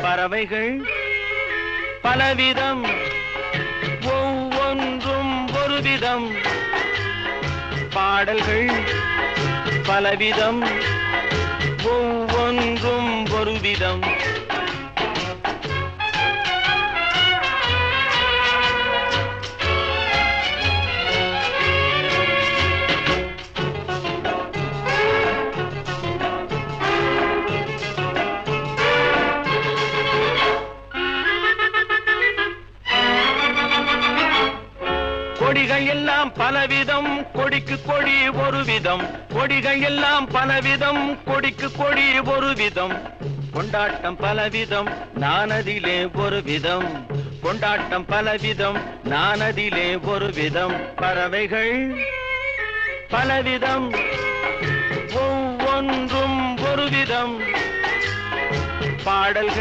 பறவைகள் பலவிதம், ஒவ்வொன்றும் ஒரு விதம். பாடல்கள் பலவிதம், ஒவ்வொன்றும் ஒரு விதம். கொடிகள் எல்லாம் பலவிதம், கொடிக்கு கொடி ஒரு விதம். கொடிகள் எல்லாம் பலவிதம், கொடிக்கு கொடி ஒரு விதம். கொண்டாட்டம் பலவிதம், நானதிலே ஒரு விதம். கொண்டாட்டம் பலவிதம், நானதிலே ஒரு விதம். பறவைகள் பலவிதம், ஒவ்வொன்றும் ஒரு விதம். பாடல்கள்